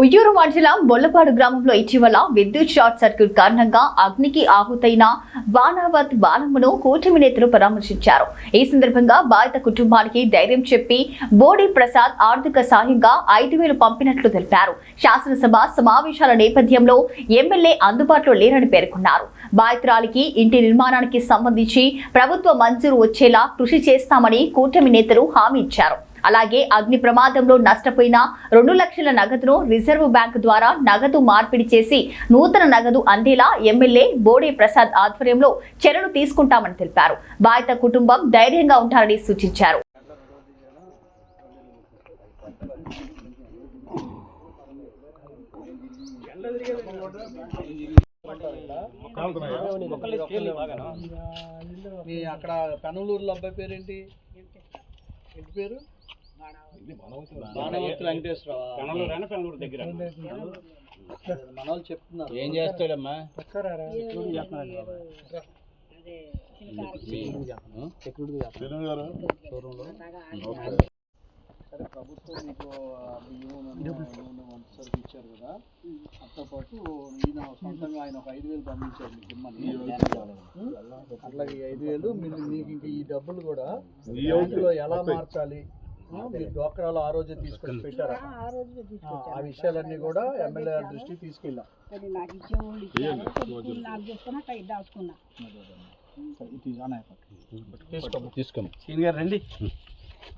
ఉయ్యూరు మండలం బొల్లపాడు గ్రామంలో ఇటీవల విద్యుత్ షార్ట్ సర్క్యూట్ కారణంగా అగ్నికి ఆహుతైన బాణావత్ బాలమ్మను కూటమి నేతలు పరామర్శించారు. ఈ సందర్భంగా బాధిత కుటుంబానికి ధైర్యం చెప్పి బోడి ప్రసాద్ ఆర్థిక సాయంగా 5,000 పంపినట్లు తెలిపారు. శాసనసభ సమావేశాల నేపథ్యంలో ఎమ్మెల్యే అందుబాటులో లేరని పేర్కొన్నారు. బాధితురాలికి ఇంటి నిర్మాణానికి సంబంధించి ప్రభుత్వ మంజూరు వచ్చేలా కృషి చేస్తామని కూటమి నేతలు హామీ ఇచ్చారు. అలాగే అగ్ని ప్రమాదంలో నష్టపోయిన 2 లక్షల నగదును రిజర్వ్ బ్యాంకు ద్వారా నగదు మార్పిడి చేసి నూతన నగదు అందేలా ఎమ్మెల్యే బోడి ప్రసాద్ ఆధ్వర్యంలో చర్యలు తీసుకుంటామని తెలిపారు. బాధిత కుటుంబం ధైర్యంగా ఉండాలని సూచించారు. అక్కడ పెనలూరులో అబ్బాయి పేరేంటి? ఇంటి పేరు బాణవతి వెంకటేశ్వరరావు. దగ్గర మనోళ్ళు చెప్తున్నారు. ఏం చేస్తాడమ్మా? సరే, ప్రభుత్వం మీకు సరుకు ఇచ్చారు కదా, దాంతో పాటు ఈయన సొంతంగా ఆయన ఒక 5,000 పంపించారు మీకు ఇమ్మని. అట్లాగే 5,000 మీకు ఇంకా ఈ డబ్బులు కూడా బ్యాంకులో ఎలా మార్చాలి, మీరు డోక్రాలో ఆ రోజే తీసుకొచ్చి పెట్టారా? ఆ విషయాలన్నీ కూడా ఎమ్మెల్యే దృష్టికి తీసుకెళ్ళాం. తీసుకోండి.